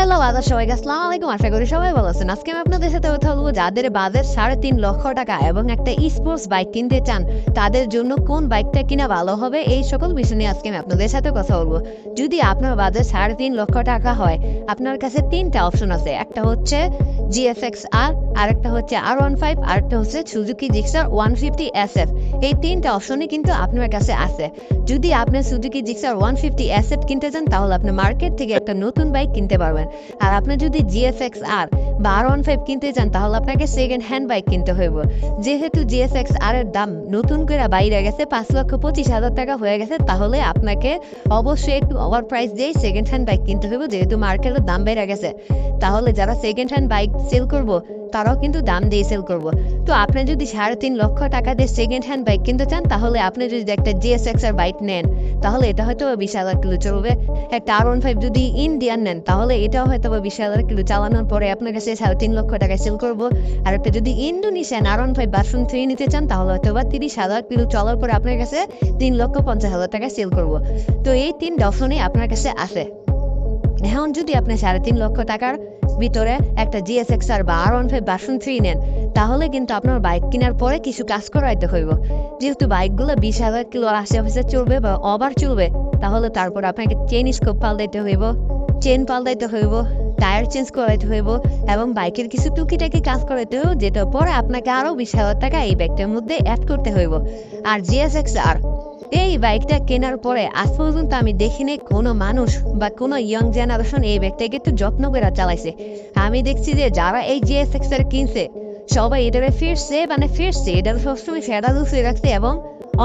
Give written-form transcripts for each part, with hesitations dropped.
Hello আদার সবাইকে আসসালামু আলাইকুম। আশা করি সবাই ভালো আছেন। আজকে আমি আপনাদের সাথে কথা বলবো যাদের বাজেট 3.5 লক্ষ টাকা এবং একটা স্পোর্টস বাইক কিনতে চান তাদের জন্য কোন বাইকটা কিনা ভালো হবে, এই সকল বিষয় নিয়ে আজকে আমি আপনাদের সাথে কথা বলবো। যদি আপনার বাজেট 3.5 লক্ষ টাকা হয়, আপনার কাছে তিনটা অপশন আছে। একটা হচ্ছে GSX R, আরেকটা হচ্ছে R15, আরেকটা হচ্ছে সুজুকি জিক্সার 150 SF। এই তিনটা অপশনই কিন্তু আপনার কাছে আছে। যদি আপনি সুজুকি জিক্সার 150 SF কিনতে চান তাহলে আপনি মার্কেট থেকে একটা নতুন বাইক কিনতে পারবেন। আর আপনি যদি GSX R বা R15 কিনতে চান তাহলে আপনাকে সেকেন্ড হ্যান্ড বাইক কিনতে হইব। যেহেতু GSX R এর দাম নতুন করে বাইরে গেছে, 5,25,000 টাকা হয়ে গেছে, তাহলে আপনাকে অবশ্যই একটু ওভার প্রাইস দিয়ে সেকেন্ড হ্যান্ড বাইক কিনতে হইব, যেহেতু মার্কেটের দাম বেড়ে গেছে। তাহলে যারা সেকেন্ড হ্যান্ড বাইক সেল করবো তারাও কিন্তু দাম দিয়ে সেল করবো। তো আপনি যদি 3.5 লক্ষ টাকা দিয়ে সেকেন্ড হ্যান্ড বাইক কিনতে চান তাহলে আপনি যদি একটা GSX R বাইক নেন তাহলে এটা হয়তো 20,000 কিলো চলবে। একটা R15 যদি ইন্ডিয়ান নেন তাহলে এটাও হয়তো 20,000 কিলো চালানোর পরে আপনার কাছে 3.5 লক্ষ টাকায় সেল করবো। আর একটা যদি ইন্দোনেশিয়ান R15 ভার্সন 3 নিতে চান তাহলে হয়তো 30,000 কিলো চলার পরে আপনার কাছে 3,50,000 টাকায় সেল করবো। তো এই তিনটা অপশনই আপনার কাছে আছে। এখন যদি আপনি 3.5 লক্ষ টাকার ভিতরে একটা GSX R বা R15 ভার্সন 3 নেন তাহলে কিন্তু আপনার বাইক কেনার পরে কিছু কাজ করাইতে হইব। যেহেতু বাইকগুলো 20,000 কিলো আশেপাশে চলবে বা ওভার চলবে, তাহলে তারপর আপনাকে চেইন স্কোপ পাল্টাইতে হইব, চেন পাল্টাইতে হইব, টায়ার চেঞ্জ করাইতে হইব এবং বাইকের কিছু টুকিটাকি কাজ করাইতে হইব, যেটা পরে আপনাকে আরও 20,000 টাকা এই বাইকটার মধ্যে অ্যাড করতে হইব। আর GSX R এই বাইকটা কেনার পরে আজ পর্যন্ত আমি দেখিনি কোনো মানুষ বা কোনো ইয়ং জেনারেশন এই বাইকটাকে একটু যত্ন করে চালাইছে। আমি দেখছি যে যারা এই GSX R কিনছে সবাই এটারে ফিরছে এটার সবসময় সেটা লুচিয়ে রাখছে এবং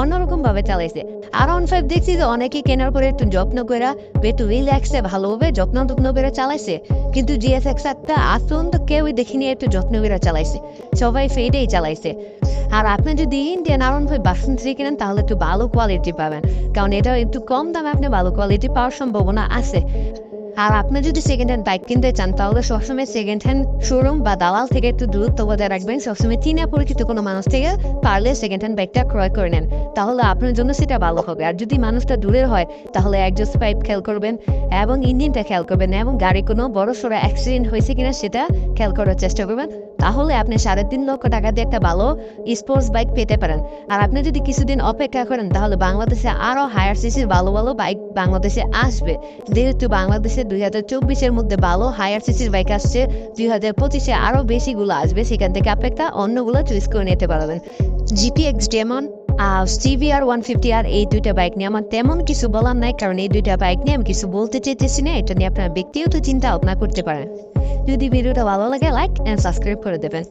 অন্যরকম ভাবে চালাইছে। R15 দেখছি যে অনেকেই কেনার পরে একটু যত্ন করে একটু রিল্যাক্সে ভালোভাবে যত্ন করে চালাইছে, কিন্তু GSX Rটা আজ পর্যন্ত কেউই দেখিনি একটু যত্ন করে চালাইছে, সবাই ফেডেই চালাইছে। আর আপনি যদি ইন্ডিয়ান R15 ভার্সন 3 কিনেন তাহলে একটু ভালো কোয়ালিটি পাবেন, কারণ এটা একটু কম দামে আপনি ভালো কোয়ালিটি পাওয়ার সম্ভাবনা আছে। আর আপনি যদি সেকেন্ড হ্যান্ড বাইক কিনতে চান তাহলে সবসময় সেকেন্ড হ্যান্ড শোরুম বা দালাল থেকে একটু দূরত্ব বজায় রাখবেন। সবসময় চিনা পরিচিত কোনো মানুষ থেকে পারলে সেকেন্ড হ্যান্ড বাইকটা ক্রয় করে নেন, তাহলে আপনার জন্য সেটা ভালো হবে। আর যদি মানুষটা দূরের হয় তাহলে একজস্ট পাইপ খেয়াল করবেন এবং ইঞ্জিনটা খেয়াল করবেন এবং গাড়ি কোনো বড় সড়ো অ্যাক্সিডেন্ট হয়েছে কিনা সেটা খেয়াল করার চেষ্টা করবেন। তাহলে আপনি 3.5 লক্ষ টাকা দিয়ে একটা ভালো স্পোর্টস বাইক পেতে পারেন। আর আপনি যদি কিছুদিন অপেক্ষা করেন তাহলে বাংলাদেশে আরও হায়ার সিসির ভালো ভালো বাইক বাংলাদেশে আসবে। যেহেতু বাংলাদেশে 2024-এর মধ্যে ভালো হায়ার সিসির বাইক আসছে, 2025-এ আরও বেশিগুলো আসবে, সেখান থেকে আপনি একটা অন্যগুলো চুজ করে নিতে পারবেন। GPX Demon CBR 150R এই দুইটা বাইক নিয়ে আমার তেমন কিছু বলার নাই, কারণ এই দুইটা বাইক নিয়ে আমি কিছু বলতে চাইতেছি না। এটা নিয়ে আপনার ব্যক্তিগত চিন্তা ভাবনা করতে পারেন। যদি ভিডিওটা ভালো লাগে লাইক এন্ড সাবস্ক্রাইব করে দেবেন।